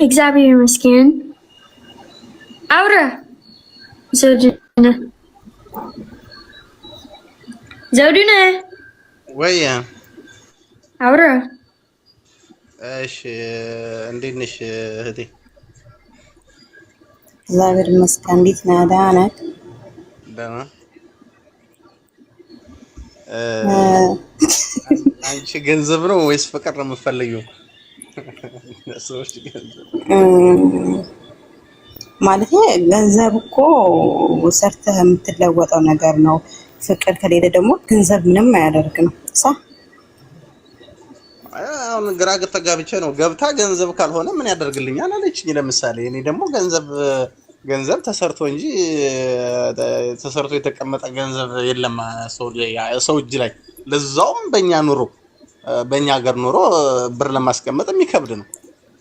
እግዚአብሔር ይመስገን። አውራ ዘውዱነ ወይ አውራ። እሺ እንዴት ነሽ እህቴ? እግዚአብሔር ይመስገን። እንዴት ነህ? ደህና ነህ? ደህና። አንቺ ገንዘብ ነው ወይስ ፍቅር ነው የምትፈልጊው? ሰዎች ማለት ገንዘብ እኮ ሰርተህ የምትለወጠው ነገር ነው። ፍቅር ከሌለ ደግሞ ገንዘብ ምንም አያደርግም። አሁን ግራ ተጋብቼ ነው። ገብታ ገንዘብ ካልሆነ ምን ያደርግልኛል አለችኝ። ለምሳሌ እኔ ደግሞ ገንዘብ ተሰርቶ እንጂ ተሰርቶ የተቀመጠ ገንዘብ የለም ሰው እጅ ላይ፣ ለዛውም በእኛ ሀገር ኑሮ ብር ለማስቀመጥ የሚከብድ ነው።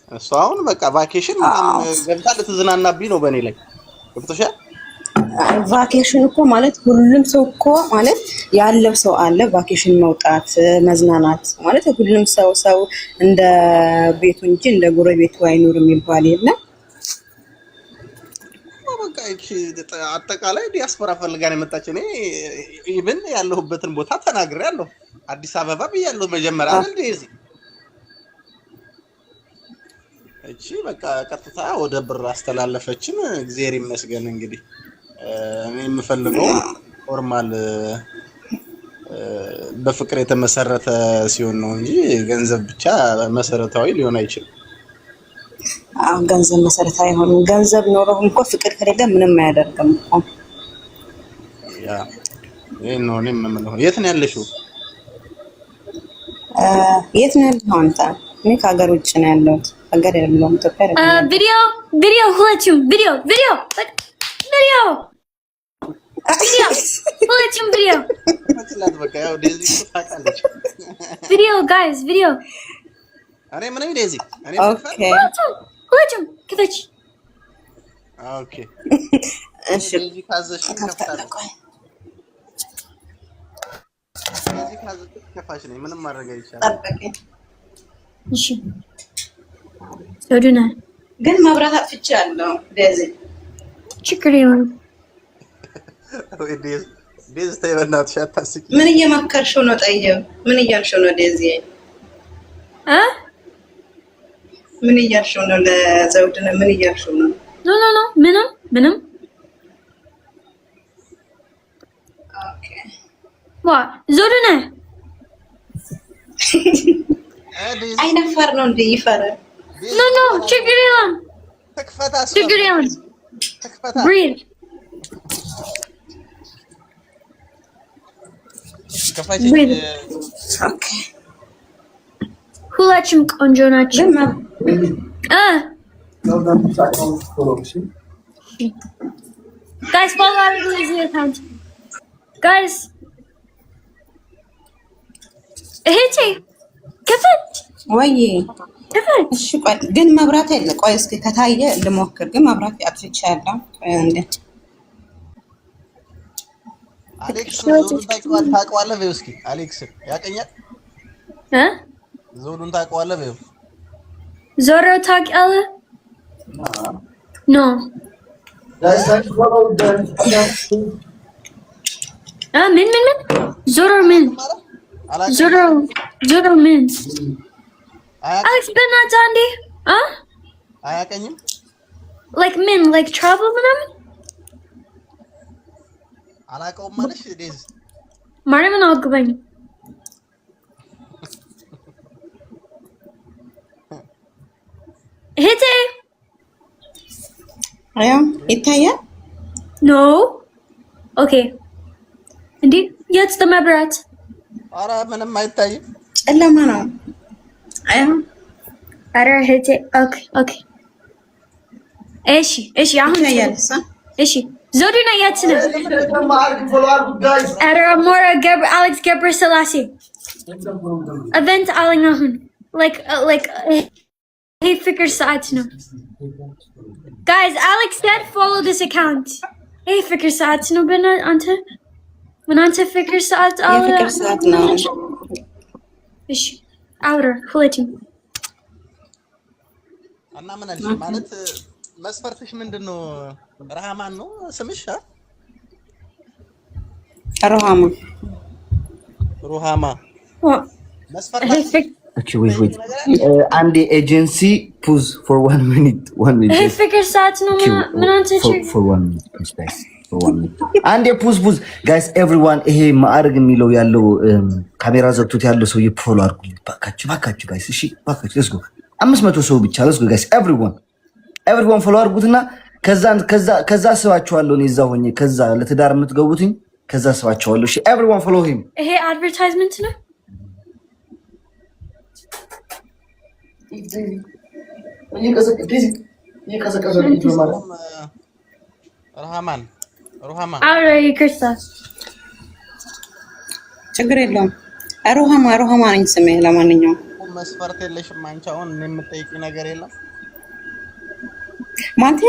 እሱ አሁን በቃ ቫኬሽን ገብታ ልትዝናናብኝ ነው በእኔ ላይ። ገብቶሻል? ቫኬሽን እኮ ማለት ሁሉም ሰው እኮ ማለት ያለው ሰው አለ። ቫኬሽን መውጣት መዝናናት ማለት ሁሉም ሰው እንደ ቤቱ እንጂ እንደ ጎረቤቱ አይኖር የሚባል የለም። በቃ አጠቃላይ ዲያስፖራ ፈልጋን የመጣች እኔ ኢቭን ያለሁበትን ቦታ ተናግሬያለሁ። አዲስ አበባ ብያለሁ መጀመሪያ አይደል እዚህ። እቺ በቃ ቀጥታ ወደ ብር አስተላለፈችን። እግዚአብሔር ይመስገን። እንግዲህ እኔ የምፈልገው ፎርማል በፍቅር የተመሰረተ ሲሆን ነው እንጂ ገንዘብ ብቻ መሰረታዊ ሊሆን አይችልም። ገንዘብ መሰረታዊ አይሆንም። ገንዘብ ኖረው እንኳን ፍቅር ከሌለ ምንም አያደርግም እኮ። ያ ይሄን ነው እኔ የምለው። የት ነው ያለሽው? የት ነው ያለኸው አንተ? እኔ ከሀገር ውጭ ነው ያለሁት። ሀገር ያለሁት ኢትዮጵያ አይደለም። ቪዲዮ ሁላችሁም ቪዲዮ ሁላችሁም ቪዲዮ ጋይስ ቪዲዮ። እኔ ምንም ዴዚ እኔ ሁላችሁም ክፈች። ኦኬ እሺ። ዴዚ ካዘሽ ከፍታለሁ። ዴዚ ካዘሽ ከፋሽ ነኝ። ምንም ማድረግ አይቻልም። እሺ ሰውዱና ግን መብራት አጥፍቻለሁ። ዴዚ ችግር የለውም። ዴዚ ተይ በእናትሽ አታስቂ። ምን እየመከርሽው ነው? ጠየው ምን እያልሽው ነው ዴዚ? ምን እያልሽው ነው? ለዘውድነ ምን እያልሽው ነው? ኖ ምንም። ኦኬ ዋ ዘውድነ አይነፈር ነው እንዴ? ይፈራል። ኖ ችግር የለውም። ችግር የለውም። ብሪድ ኦኬ። ሁላችሁም ቆንጆ ናቸው። ጋይስ follow our account. ጋይስ እህቴ ክፈት ወይ ክፈት። እሺ ቆይ ግን መብራት የለ። ቆይ እስኪ ከታየ ልሞክር። ግን መብራት አጥፍቻለሁ። እንዴ አሌክስ ዞሉን ታውቀዋለህ? በይው እስኪ አሌክስ ያቀኛል። ዞሉን ታውቀዋለህ? በይው ዞሮ ታውቂያለህ? ኖ ምን ዞሮ ምን ዞሮ ምን አሌክስ በእናትህ አንዴ አያቀኝም። like ምን like travel ምናምን አላውቀውም ማለሽ ዴዚ ማርያምን አግባኝ። እህቴ አያ ይታያል? ኖ ኦኬ። እንዴ የት ተመብራት? ኧረ ምንም አይታይም፣ ጨለማ ነው። አያ ኧረ እህቴ ኦኬ እሺ አሁን ያያልሳ እሺ ዘውዱና የት ነው? ኧረ ሞራ አሌክስ ገብረ ስላሴ ኢቨንት አለኝ አሁን like hey ፍቅር ሰዓት ነው guys. Alex said follow this account. hey ፍቅር ሰዓት ነው አንተ ፍቅር ሰዓት አለ የፍቅር ሰዓት ነው። እሺ አውራ ሁለቱም እና ምን አልሽ ማለት መስፈርትሽ ምንድነው? ረሃማን ነው ስምሽ? ሩሃማ ሩሃማ መስፈርት Okay, wait. And the agency pause for 1 minute. 1 minute. ይሄ ፍቅር ሰዓት ነው ምን አንተ for 1 minute, guys. For 1 minute. And the pause. Guys, everyone, ይሄ ማዕረግ የሚለው ያለው ካሜራ ዘግቶት ያለው ሰው ይፎሎ አድርጉ። ባካችሁ guys። እሺ ባካችሁ let's go. 500 ሰው ብቻ let's go guys. Everyone follow አድርጉትና ከዛ ስባችኋለሁ እኔ እዛ ሆኜ ከዛ ለትዳር የምትገቡትኝ ከዛ ስባችኋለሁ። እሺ everyone follow him. ይሄ አድቨርታይዝመንት ነው። ሩሃማ አረ ይቅርታ ችግር የለውም። ሩሃማ ነኝ ስሜ። ለማንኛውም መስፈርት የለሽም አንቺ አሁን እኔ የምጠይቂ ነገር የለም ማንተ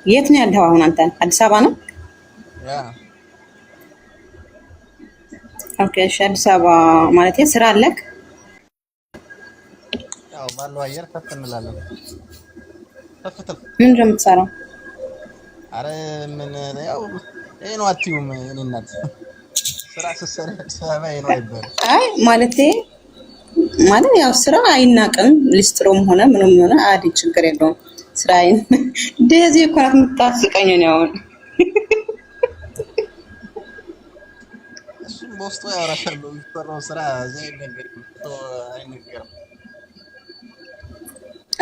የት ነው ያለው አሁን? አንተ አዲስ አበባ ነው? ያ ኦኬ። እሺ አዲስ አበባ ማለት ስራ አለክ? ያው ባለው አየር ከፍ እንላለን። ምን እንደምትሰራው? አረ ምን ያው ይሄ ነው አትዩም እኔ እናት ስራ ስትሰሪ ሰባ ይሄ ነው አይባል። አይ ማለት ያው ስራ አይናቅም። ሊስትሮም ሆነ ምንም ሆነ አዲ ችግር የለውም። ስራዬን እንደዚህ እኮ ነው የምታስቀኝ ነው አሁን። እሱም በውስጡ ያወራሻል የሚሰራው ስራ ዘይ ነገር አይነገርም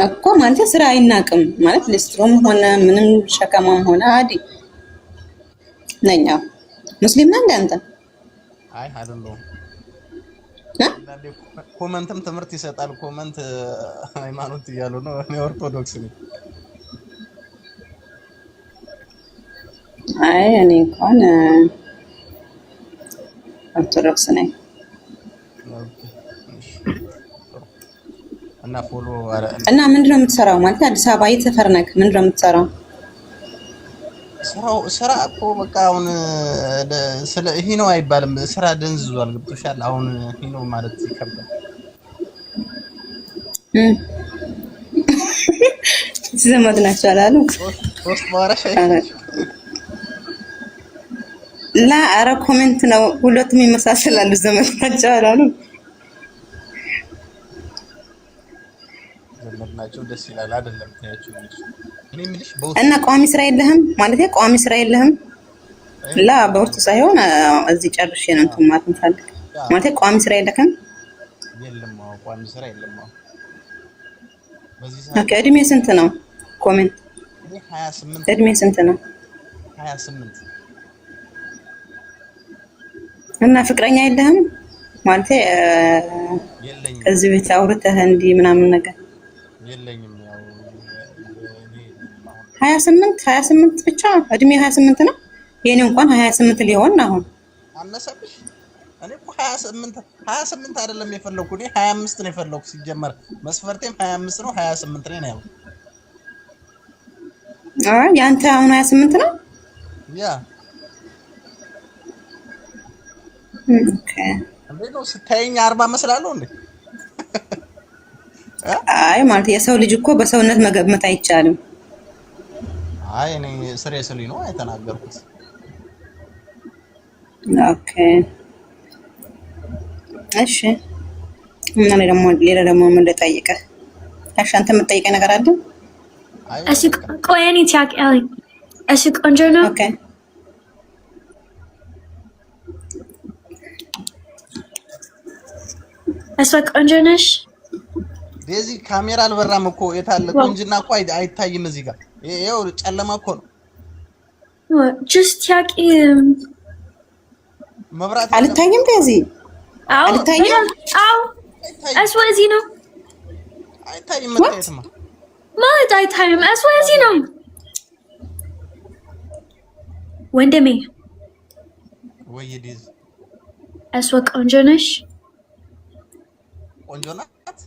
እኮ ማለት ስራ አይናቅም ማለት ሊስትሮም ሆነ ምንም ሸከማም ሆነ አዲ ነኛ። ሙስሊም ነህ አንተ? አይ አይደለም። ኮመንትም ትምህርት ይሰጣል። ኮመንት ሃይማኖት እያሉ ነው። እኔ ኦርቶዶክስ ነኝ። አይ እኔ እንኳን ኦርቶዶክስ ነኝ። እና ፎሎ እና ምንድነው የምትሰራው? ማለት አዲስ አበባ የት ሰፈር ነህ? ምንድነው የምትሰራው? ስራ እኮ በቃ አሁን ስለ ይሄ ነው አይባልም። ስራ ደንዝዟል። ገብቶሻል? አሁን ይሄ ነው ማለት ይከብዳል። ዘመድ ናቸው አላሉ? ሶስት ማራሽ ላ አረ ኮሜንት ነው። ሁለቱም ይመሳሰላሉ። ዘመድ ናቸው አላሉ? ዘመድ ናቸው ደስ ይላል አይደለም? ታያችሁ እኔ ምልሽ እና ቋሚ ስራ የለህም ማለት ቋሚ ስራ የለህም? ላ በውስጥ ሳይሆን እዚህ ጨርሼ ነው እንትን ማለት እንፈልግ ማለት ቋሚ ስራ የለህም? የለም ቋሚ ስራ የለም። በዚህ ኦኬ። እድሜ ስንት ነው? ኮሜንት 28 እድሜ ስንት ነው? 28 እና ፍቅረኛ የለህም ማለት የለኝም። ከዚህ ቤት አውርተህ እንዲህ ምናምን ነገር የለኝም። ያው 28 ብቻ እድሜ 28 ነው። የኔ እንኳን 28 ሊሆን አሁን አነሰብሽ። እኔ እኮ 28 አይደለም የፈለኩ እኔ 25 ነው የፈለኩ። ሲጀመር መስፈርቴም 25 ነው። 28 ነው ያው። አይ ያንተ አሁን 28 ነው? ያ ኦኬ። እንዴ ነው ስታየኝ 40 መስላለሁ እንዴ? አይ ማለት የሰው ልጅ እኮ በሰውነት መገመት አይቻልም። አይ እኔ ሲሪየስሊ ነው አይተናገርኩት። ኦኬ እሺ። እና ሌላ ደግሞ ምን ልጠይቅህ? እሺ አንተ የምትጠይቀኝ ነገር አለ? እሺ ቆይ እኔ ታውቂያለሽ። እሺ ቆንጆ ነው። ኦኬ እሷ ቆንጆ ነሽ። ዴዚ ካሜራ አልበራም እኮ የታለ? ቁንጅና እኮ አይታይም እዚህ ጋር። ይሄው ጨለማ እኮ ነው። ጀስት ያቂ መብራት አልታይም። ዴዚ አልታይም። አው እሷ እዚህ ነው። አይታይም። መታየትማ ማለት አይታይም። እሷ እዚህ ነው። ወንድሜ ወይ ዴዚ እሷ ቆንጆ ነሽ። ቆንጆ ናት።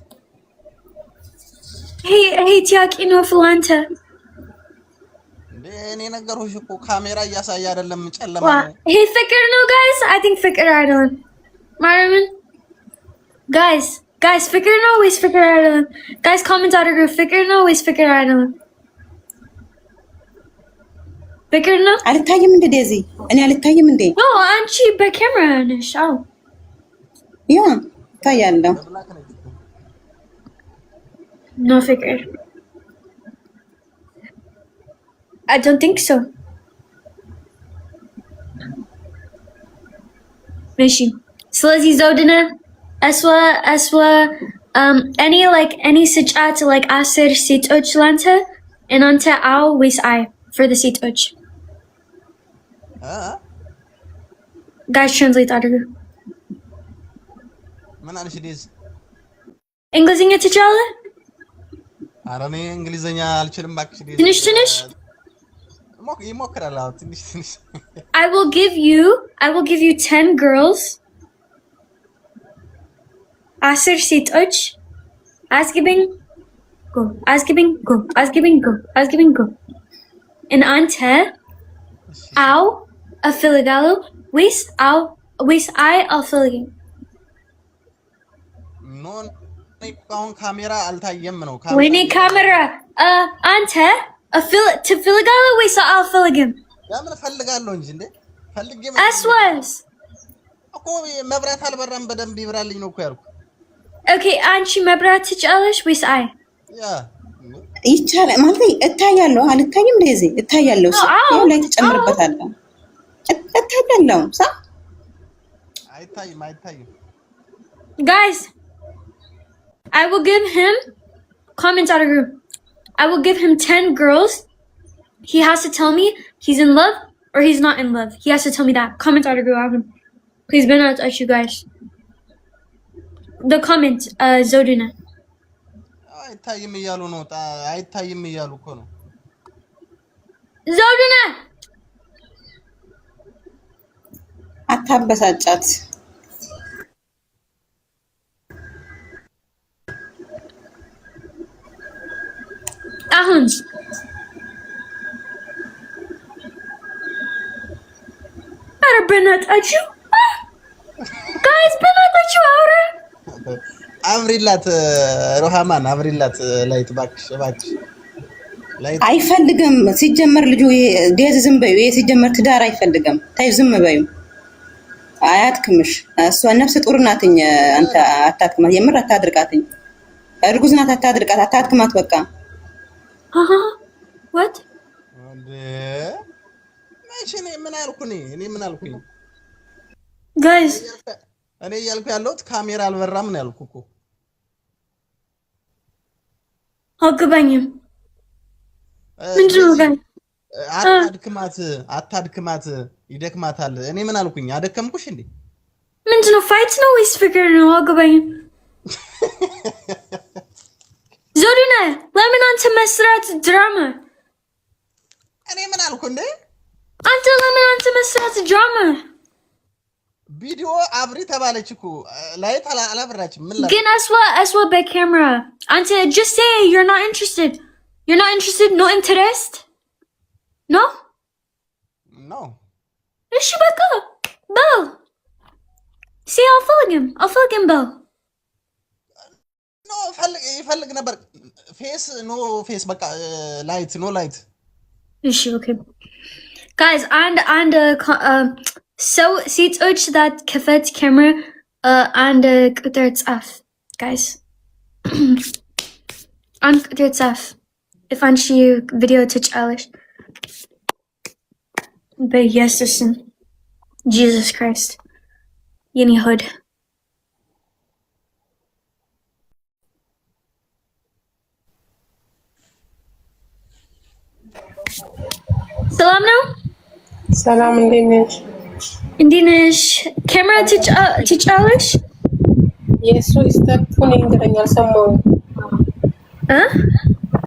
ይሄ ታውቂ ነው ፍላንተ እኔ ነገርኩሽ እኮ ካሜራ እያሳየ አይደለም፣ ጨለማ ነው። ይሄ ፍቅር ነው ጋይስ። አይ ቲንክ ፍቅር አይደለም ማርያምን ጋይስ። Guys, ፍቅር ነው ወይስ ፍቅር አይደለም? Guys, comment አድርጉ። ፍቅር ነው ወይስ ፍቅር አይደለም? ፍቅር ነው? አልታየም እንዴ ዴዚ? እኔ አልታየም እንዴ? አንቺ በካሜራ ነሽ። አዎ ያ ታያለሁ። No ፍቅር I don't think so. ماشي. ስለዚህ ዘውድነ أسوأ any ስጫት like 10 ሴቶች ላንተ እናንተ አው ወይስ አይ for the ሴቶች guys translate አድርጉ ምን አልሽ ዲዝ እንግሊዝኛ ትችላለህ? ኧረ እኔ እንግሊዝኛ አልችልም እባክሽ ዲዝ ትንሽ ይሞክራል ትንሽ I will give you 10 girls 10 ሴቶች አስገቢኝ go እናንተ አው እፈልጋለሁ ወይስ አይ አልፈልግም ኖ አሁን ካሜራ አልታየም ነው ወይኔ ካሜራ አንተ ትፈልጋለህ ወይስ አልፈልግም ለምን እፈልጋለሁ እንጂ እንዴ ፈልጌ አስዋስ እኮ መብራት አልበራም በደንብ ይብራልኝ ነው እኮ ያልኩ ኦኬ አንቺ መብራት ትጫለሽ ወይስ አይ ያ ይቻላል ማለት እታያለሁ አልታይም እንደዚህ እታያለሁ ሰው ላይ ተጨምርበታለሁ እታያለሁ ሳ አይታይም guys I will give him comment out of group I will give him 10 girls he has to tell me he's in love or he's not in love he has to tell me that comment out of group please be not at you guys the comment Zoduna አይታይም ይያሉ ነው አይታይም ይያሉ እኮ ነው ዘውድና አታበሳጫት አሁን ኧረ በእናታችሁ ጋይስ በእናታችሁ አውራ አብሪላት ሮሃማን አብሪላት ላይት ባክሽ ላይት አይፈልግም ሲጀመር ልጁ ዴዝ ዝም በዩ ሲጀመር ትዳር አይፈልግም ታይ ዝም በዩ አያትክምሽ እሷ ነፍስ ጡር ናትኝ አንተ አታትክማት የምር አታድርቃትኝ እርጉዝ ናት አታትክማት በቃ what እንዴ ማይሽኔ ምን አልኩኝ guys እኔ ያልኩ ያለሁት ካሜራ አልበራም ነው ያልኩ እኮ አገባኝም ምንድነው ጋር አታድክማት ይደክማታል እኔ ምን አልኩኝ አደከምኩሽ እንዴ ምንድነው ፋይት ነው ወይስ ፍቅር ነው አገባኝም ዞሪና ለምን አንተ መስራት ድራማ እኔ ምን አልኩ እንዴ አንተ ለምን አንተ መስራት ድራማ ቪዲዮ አብሪ ተባለች እኮ ላይት አላበራችም ምን ግን aswa by camera አንተ just say you're not interested no interest no እሺ በቃ በል see I'll fill him በል ኖ ይፈልግ ነበር ፌስ በቃ ላይት እሺ okay guys and so ሴቶች that ክፈት ካሜራ and ቁጥር ጻፍ guys አንድ ቁጥር ጻፍ if አንቺ ቪዲዮ ትጫለሽ በኢየሱስ Jesus Christ የኔ ሆድ ሰላም ነው ሰላም እንዴት ነሽ ካሜራ ትጫለሽ የሱ ስታፕ ሆነ እንግዲህ አልሰማሁም